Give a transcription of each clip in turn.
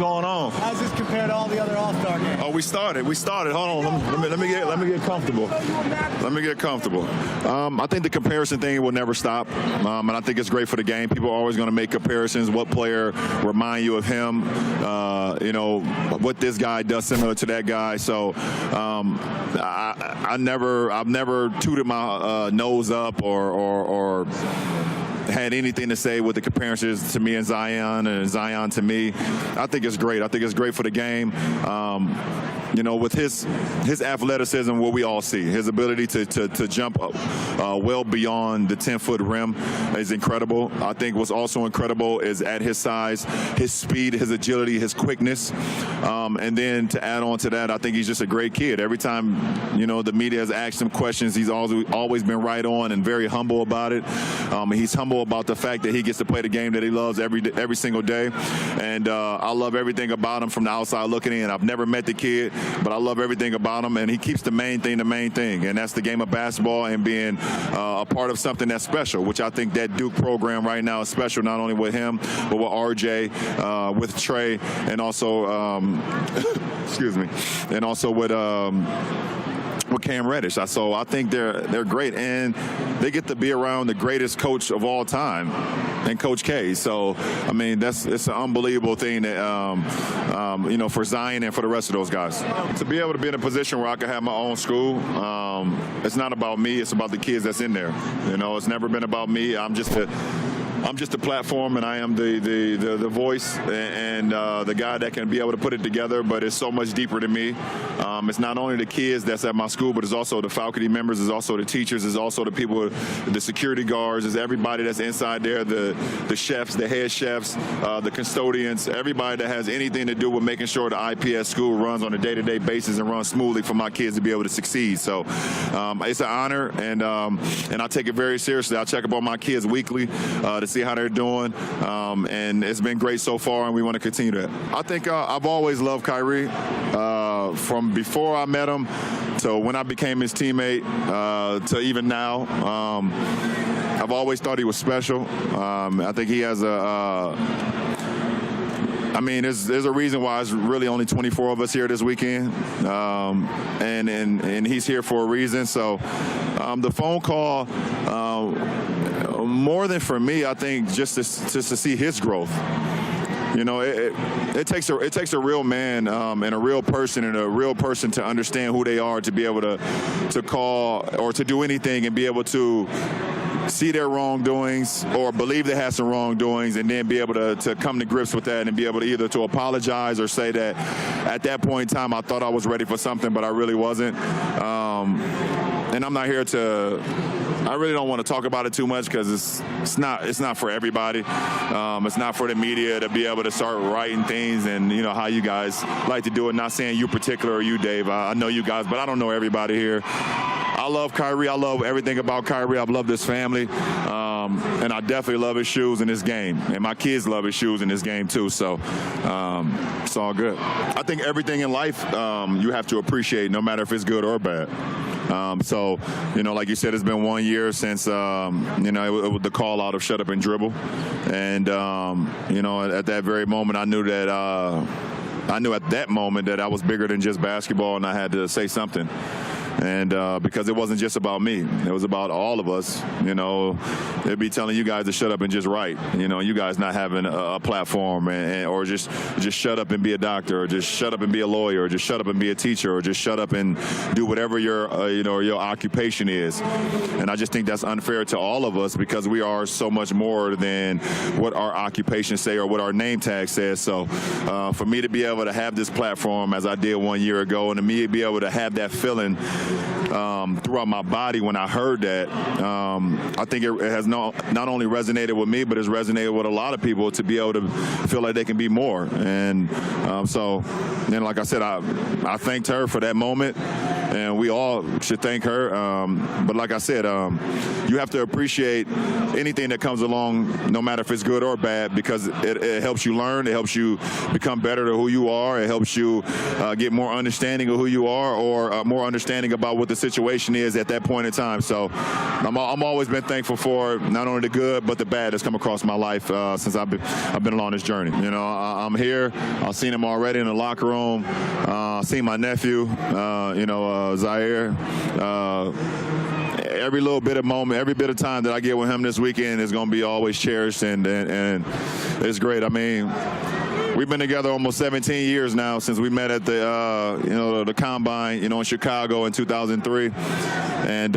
going on? How's this compared to all the other All-Star games? Oh, we started. Hold on. Let me get comfortable. Let me get comfortable. I think the comparison thing will never stop, and I think it's great for the game. People are always going to make comparisons. What player remind you of him? What this guy does similar to that guy. So I've never tooted my nose up or had anything to say with the comparisons to me and Zion to me. I think it's great. I think it's great for the game. With his athleticism, what we all see, his ability to jump well beyond the 10-foot rim is incredible. I think what's also incredible is at his size, his speed, his agility, his quickness. And then to add on to that, I think he's just a great kid. Every time, the media has asked him questions, he's always been right on and very humble about it. He's humble about the fact that he gets to play the game that he loves every single day. And I love everything about him from the outside looking in. I've never met the kid, but I love everything about him, and he keeps the main thing, and that's the game of basketball and being a part of something that's special, which I think that Duke program right now is special, not only with him, but with RJ, with Trey, and also, excuse me, and also with Cam Reddish. So I think they're great, and they get to be around the greatest coach of all time, and Coach K. So I mean, it's an unbelievable thing that for Zion and for the rest of those guys to be able to be in a position where I can have my own school. It's not about me; it's about the kids that's in there. It's never been about me. I'm just a platform, and I am the voice and the guy that can be able to put it together, but it's so much deeper than me. It's not only the kids that's at my school, but it's also the faculty members, it's also the teachers, it's also the people, the security guards, it's everybody that's inside there, the chefs, the head chefs, the custodians, everybody that has anything to do with making sure the IPS school runs on a day-to-day basis and runs smoothly for my kids to be able to succeed. So it's an honor, and I take it very seriously. I check up on my kids weekly to see how they're doing, and it's been great so far, and we want to continue that. I think I've always loved Kyrie from before I met him to when I became his teammate to even now. I've always thought he was special. I think he has there's a reason why it's really only 24 of us here this weekend, and he's here for a reason. So the phone call, more than for me, I think just to see his growth. It takes a real man and a real person to understand who they are, to be able to call or to do anything and be able to see their wrongdoings or believe they had some wrongdoings, and then be able to come to grips with that and be able to either to apologize or say that at that point in time I thought I was ready for something, but I really wasn't. And I'm not here I really don't want to talk about it too much because it's not for everybody. It's not for the media to be able to start writing things and how you guys like to do it. Not saying you particular or you, Dave. I know you guys, but I don't know everybody here. I love Kyrie. I love everything about Kyrie. I've loved his family. And I definitely love his shoes in this game. And my kids love his shoes in this game too. So it's all good. I think everything in life you have to appreciate, no matter if it's good or bad. So, like you said, it's been 1 year since, it was the call out of shut up and dribble. And, at that very moment, I knew at that moment that I was bigger than just basketball, and I had to say something. And because it wasn't just about me, it was about all of us. They'd be telling you guys to shut up and just write. You guys not having a platform, or just shut up and be a doctor, or just shut up and be a lawyer, or just shut up and be a teacher, or just shut up and do whatever your occupation is. And I just think that's unfair to all of us, because we are so much more than what our occupations say or what our name tag says. So for me to be able to have this platform as I did 1 year ago, and to me to be able to have that feeling throughout my body when I heard that, I think it has not only resonated with me, but it's resonated with a lot of people to be able to feel like they can be more. And so, like I said, I thanked her for that moment. and we all should thank her. But like I said, you have to appreciate anything that comes along, no matter if it's good or bad, because it helps you learn, it helps you become better to who you are, it helps you get more understanding of who you are, or more understanding about what the situation is at that point in time. So I'm always been thankful for not only the good but the bad that's come across my life since I've been along this journey. You know, I'm here. I've seen him already in the locker room. Seen my nephew, Zaire. Every little bit of moment, every bit of time that I get with him this weekend is going to be always cherished, and it's great. I mean, we've been together almost 17 years now since we met at the Combine, in Chicago in 2003. And,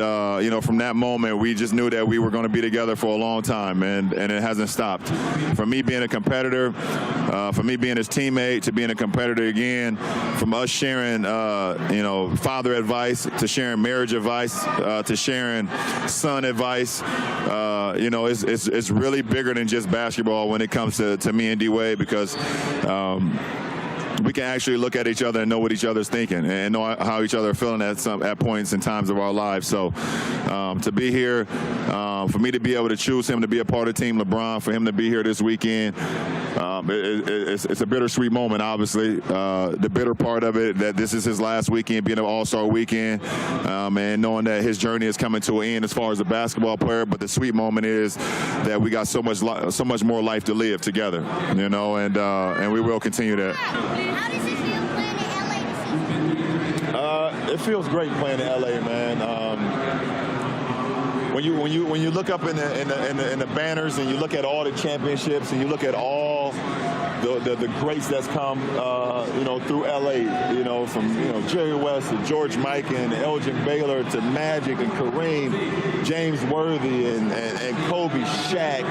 from that moment, we just knew that we were going to be together for a long time, and it hasn't stopped. From me being a competitor, from me being his teammate, to being a competitor again, from us sharing, father advice, to sharing marriage advice, to sharing son advice, it's really bigger than just basketball when it comes to me and D-Wade, because we can actually look at each other and know what each other's thinking and know how each other are feeling at points and times of our lives. So to be here, for me to be able to choose him to be a part of Team LeBron, for him to be here this weekend, it's a bittersweet moment, obviously. The bitter part of it, that this is his last weekend being an All-Star weekend, and knowing that his journey is coming to an end as far as a basketball player. But the sweet moment is that we got so much more life to live together, and we will continue that. How does it feel playing in LA this season? It feels great playing in LA, man. When you look up in the banners and you look at all the championships and you look at all the greats that's come through LA, from Jerry West to George Mikan and Elgin Baylor to Magic and Kareem, James Worthy and Kobe, Shaq,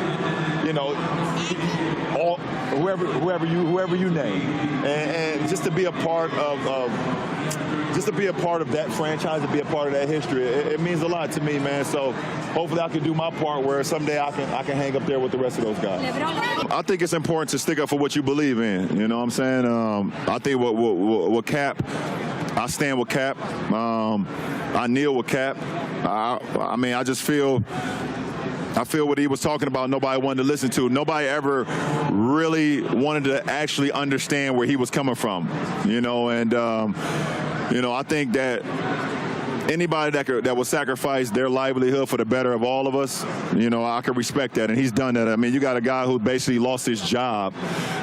all whoever you name, and just to be a part of that franchise, to be a part of that history, it means a lot to me, man. So hopefully I can do my part where someday I can hang up there with the rest of those guys. I think it's important to stick up for what you believe in. You know what I'm saying? I think what Cap, I stand with Cap. I kneel with Cap. I just feel what he was talking about, nobody wanted to listen to. Nobody ever really wanted to actually understand where he was coming from, and I think that anybody that will sacrifice their livelihood for the better of all of us, I can respect that, and he's done that. I mean, you got a guy who basically lost his job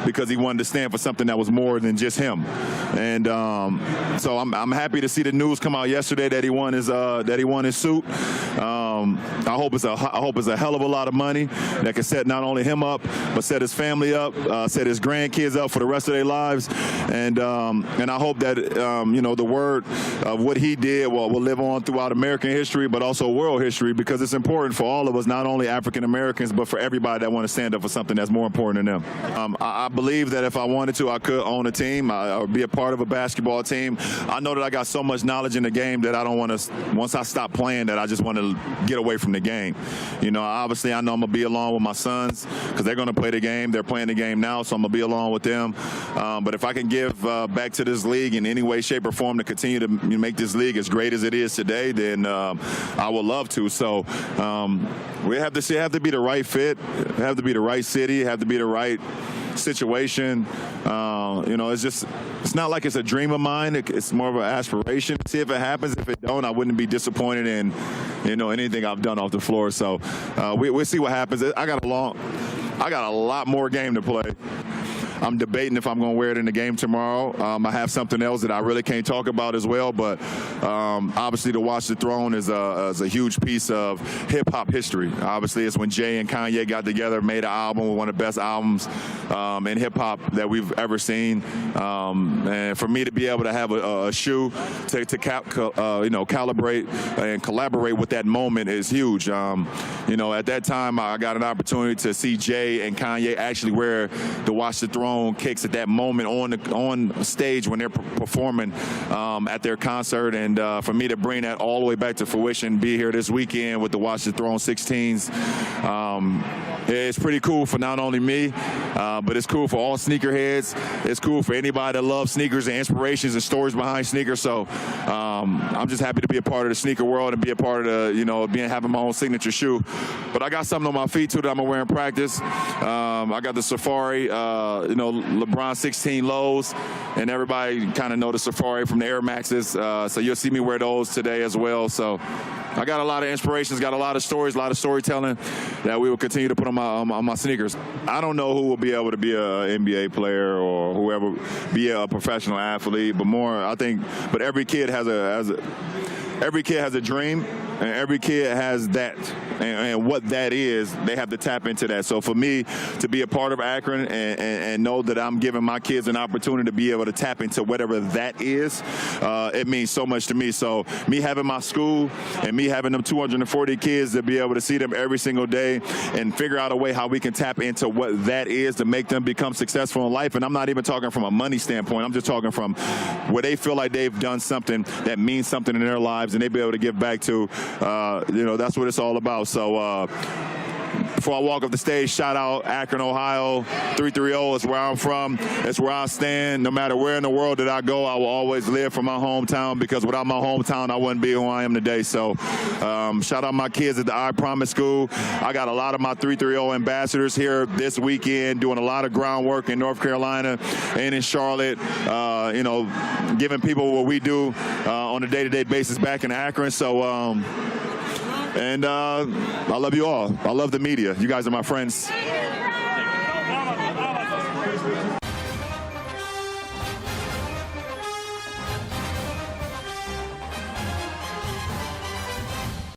because he wanted to stand for something that was more than just him. And so I'm happy to see the news come out yesterday that he won his suit. I hope it's a hell of a lot of money that can set not only him up, but set his family up, set his grandkids up for the rest of their lives. And I hope that the word of what he did will live on throughout American history, but also world history, because it's important for all of us, not only African Americans, but for everybody that want to stand up for something that's more important than them. I believe that if I wanted to, I could own a team or be a part of a basketball team. I know that I got so much knowledge in the game that I don't want to, once I stop playing, that I just want to get away from the game. Obviously I know I'm going to be along with my sons because they're going to play the game. They're playing the game now, so I'm going to be along with them. But if I can give back to this league in any way, shape, or form to continue to make this league as great as it is today, then I would love to. So we have to be the right fit, have to be the right city, have to be the right situation. It's not like it's a dream of mine. It's more of an aspiration. See if it happens. If it don't, I wouldn't be disappointed in anything I've done off the floor. So we'll see what happens. I got a lot more game to play. I'm debating if I'm going to wear it in the game tomorrow. I have something else that I really can't talk about as well, but obviously the Watch the Throne is a huge piece of hip-hop history. Obviously, it's when Jay and Kanye got together, made an album, one of the best albums in hip-hop that we've ever seen. And for me to be able to have a shoe to calibrate and collaborate with that moment is huge. At that time, I got an opportunity to see Jay and Kanye actually wear the Watch the Throne kicks at that moment on stage when they're performing at their concert, and for me to bring that all the way back to fruition, be here this weekend with the Watch the Throne 16s, It's pretty cool for not only me, but it's cool for all sneakerheads. It's cool for anybody that loves sneakers and inspirations and stories behind sneakers. So I'm just happy to be a part of the sneaker world and be a part of having my own signature shoe. But I got something on my feet too that I'm gonna wear in practice. I got the Safari, LeBron 16 lows, and everybody kind of know the Safari from the Air Maxes. So you'll see me wear those today as well. So I got a lot of inspirations, got a lot of stories, a lot of storytelling that we will continue to put on my sneakers. I don't know who will be able to be an NBA player or whoever be a professional athlete, but every kid has a dream, and every kid has that, and what that is, they have to tap into that. So for me to be a part of Akron and know that I'm giving my kids an opportunity to be able to tap into whatever that is, it means so much to me. So me having my school and me having them 240 kids to be able to see them every single day and figure out a way how we can tap into what that is to make them become successful in life. And I'm not even talking from a money standpoint. I'm just talking from where they feel like they've done something that means something in their lives and they be able to give back to. That's what it's all about. So before I walk up the stage, shout out Akron, Ohio. 330 is where I'm from. It's where I stand. No matter where in the world that I go, I will always live for my hometown, because without my hometown, I wouldn't be who I am today. So shout out my kids at the I Promise School. I got a lot of my 330 ambassadors here this weekend doing a lot of groundwork in North Carolina and in Charlotte, giving people what we do on a day-to-day basis back in Akron. So, I love you all. I love the media. You guys are my friends.